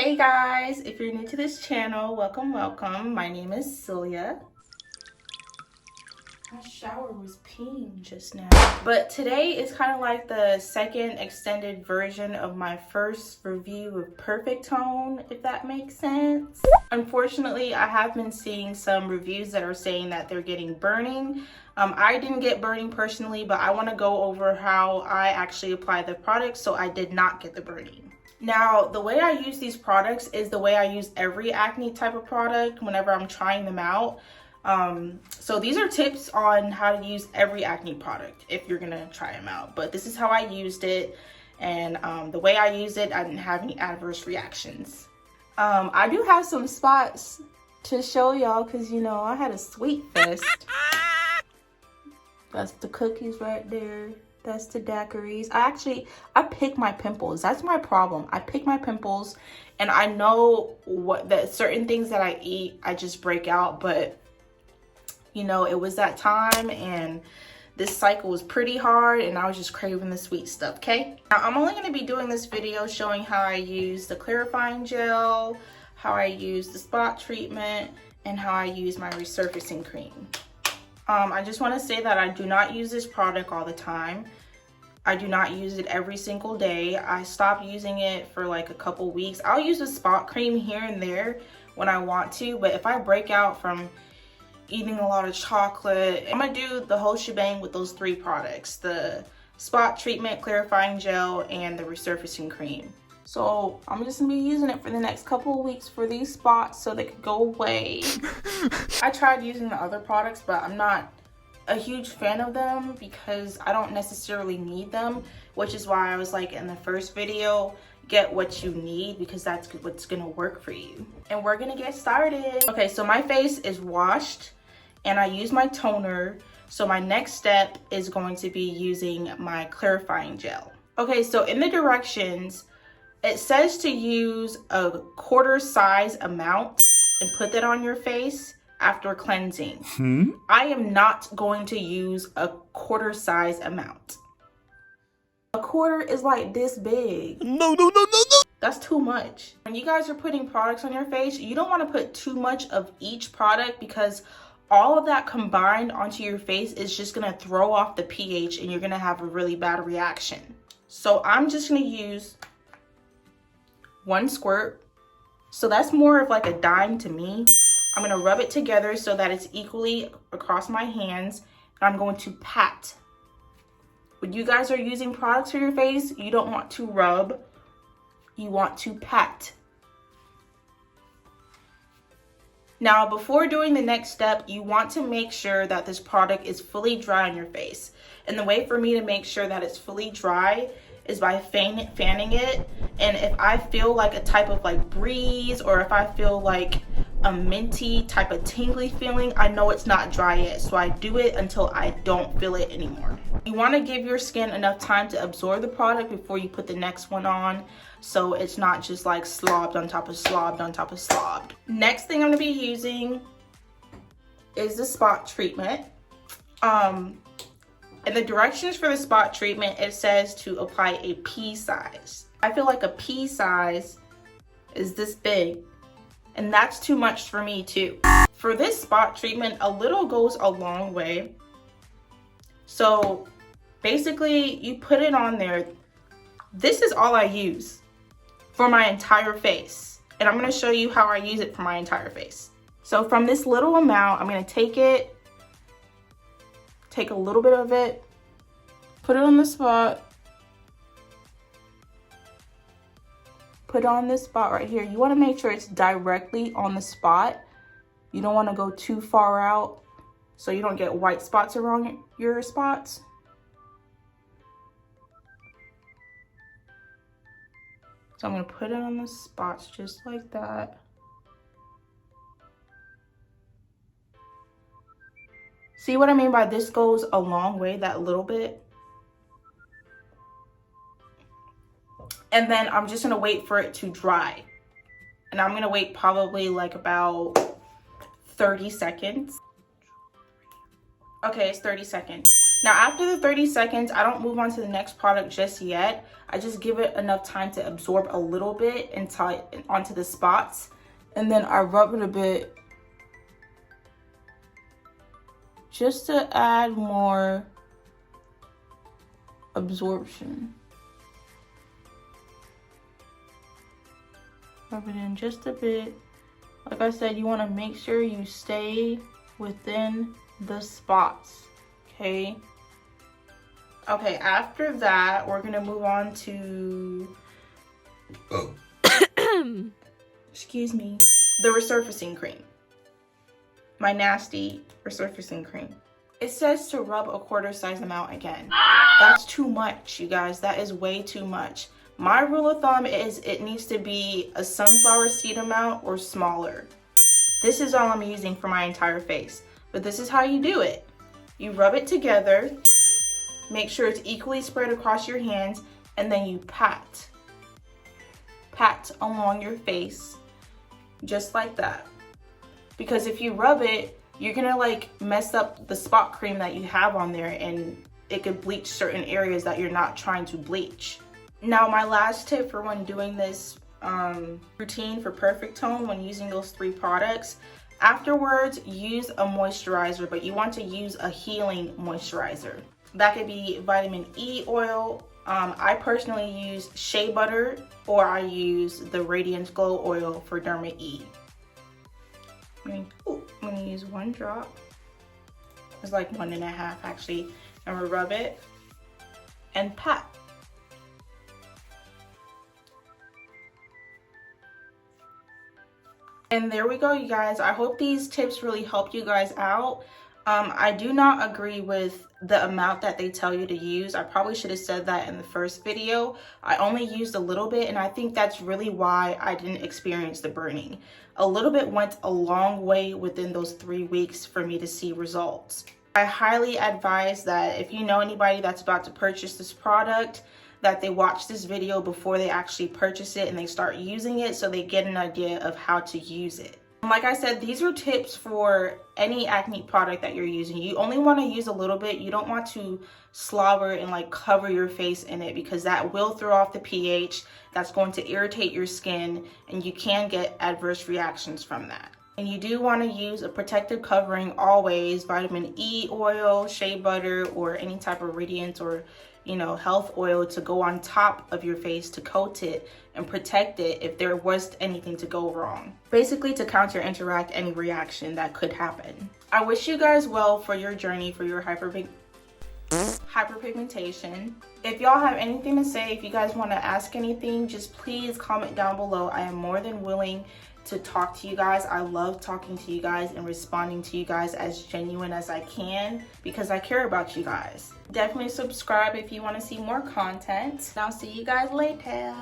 Hey guys, if you're new to this channel, welcome. My name is Celia. My shower was peeing just now. But today is kind of like the second extended version of my first review of Perfect Tone, if that makes sense. Unfortunately, I have been seeing some reviews that are saying that they're getting burning. I didn't get burning personally, but I want to go over how I actually apply the product, so I did not get the burning. Now, the way I use these products is the way I use every acne type of product whenever I'm trying them out. So these are tips on how to use every acne product if you're gonna try them out. But this is how I used it, and the way I used it, I didn't have any adverse reactions. I do have some spots to show y'all because, you know, I had a sweet fest. That's the cookies right there. That's the daiquiris. I pick my pimples. That's my problem. I pick my pimples, and I know that certain things that I eat, I just break out. But, you know, it was that time, and this cycle was pretty hard, and I was just craving the sweet stuff, okay? Now, I'm only going to be doing this video showing how I use the clarifying gel, how I use the spot treatment, and how I use my resurfacing cream. I just want to say that I do not use this product all the time. I do not use it every single day. I stopped using it for like a couple weeks. I'll use the spot cream here and there when I want to, but if I break out from eating a lot of chocolate, I'm gonna do the whole shebang with those three products: the spot treatment, clarifying gel, and the resurfacing cream. So I'm just gonna be using it for the next couple of weeks for these spots so they could go away. I tried using the other products, but I'm not a huge fan of them because I don't necessarily need them, which is why I was like in the first video, get what you need because that's what's gonna work for you. And we're gonna get started. Okay, so my face is washed and I use my toner. So my next step is going to be using my clarifying gel. Okay, so in the directions, it says to use a quarter size amount and put that on your face after cleansing. I am not going to use a quarter size amount. A quarter is like this big. No. That's too much. When you guys are putting products on your face, you don't want to put too much of each product because all of that combined onto your face is just gonna throw off the pH and you're gonna have a really bad reaction. So I'm just gonna use one squirt. So that's more of like a dime to me. I'm gonna rub it together so that it's equally across my hands, and I'm going to pat. When you guys are using products for your face, you don't want to rub, you want to pat. Now, before doing the next step, you want to make sure that this product is fully dry on your face. And the way for me to make sure that it's fully dry is by fanning it. And if I feel like a type of like breeze, or if I feel like a minty type of tingly feeling, I know it's not dry yet. So I do it until I don't feel it anymore. You want to give your skin enough time to absorb the product before you put the next one on, so it's not just like slobbed on top of slobbed on top of slobbed. Next thing I'm going to be using is the spot treatment. In the directions for the spot treatment, it says to apply a pea size. I feel like a pea size is this big, and that's too much for me too. For this spot treatment, a little goes a long way. So basically, you put it on there. This is all I use for my entire face, and I'm going to show you how I use it for my entire face. So from this little amount, I'm going to take a little bit of it, put it on the spot, put it on this spot right here. You want to make sure it's directly on the spot. You don't want to go too far out so you don't get white spots around your spots. So I'm going to put it on the spots just like that. See what I mean by this goes a long way, that little bit? And then I'm just gonna wait for it to dry. And I'm gonna wait probably like about 30 seconds. Okay, it's 30 seconds. Now after the 30 seconds, I don't move on to the next product just yet. I just give it enough time to absorb a little bit and tie it onto the spots. And then I rub it a bit just to add more absorption. Rub it in just a bit. Like I said, you want to make sure you stay within the spots, okay? Okay, after that, we're gonna move on to, excuse me, the resurfacing cream. My nasty resurfacing cream. It says to rub a quarter size amount again. That's too much, you guys. That is way too much. My rule of thumb is it needs to be a sunflower seed amount or smaller. This is all I'm using for my entire face, but this is how you do it. You rub it together, make sure it's equally spread across your hands, and then you pat along your face, just like that. Because if you rub it, you're gonna like mess up the spot cream that you have on there, and it could bleach certain areas that you're not trying to bleach. Now, my last tip for when doing this routine for perfect tone, when using those 3 products, afterwards use a moisturizer, but you want to use a healing moisturizer. That could be vitamin E oil. I personally use shea butter, or I use the Radiance Glow oil for Derma E. I'm gonna use 1 drop. It's like 1.5 actually. I'm gonna rub it and pat. And there we go, you guys. I hope these tips really helped you guys out. I do not agree with the amount that they tell you to use. I probably should have said that in the first video. I only used a little bit, and I think that's really why I didn't experience the burning. A little bit went a long way within those 3 weeks for me to see results. I highly advise that if you know anybody that's about to purchase this product, that they watch this video before they actually purchase it and they start using it, so they get an idea of how to use it. Like I said, these are tips for any acne product that you're using. You only want to use a little bit. You don't want to slobber and like cover your face in it, because that will throw off the pH. That's going to irritate your skin, and you can get adverse reactions from that. And you do want to use a protective covering always, vitamin E oil, shea butter, or any type of radiance or health oil to go on top of your face to coat it and protect it if there was anything to go wrong. Basically to counteract any reaction that could happen. I wish you guys well for your journey for your hyperpigmentation. If y'all have anything to say, if you guys want to ask anything, just please comment down below. I am more than willing to talk to you guys. I love talking to you guys and responding to you guys as genuine as I can, because I care about you guys. Definitely subscribe if you want to see more content. And I'll see you guys later.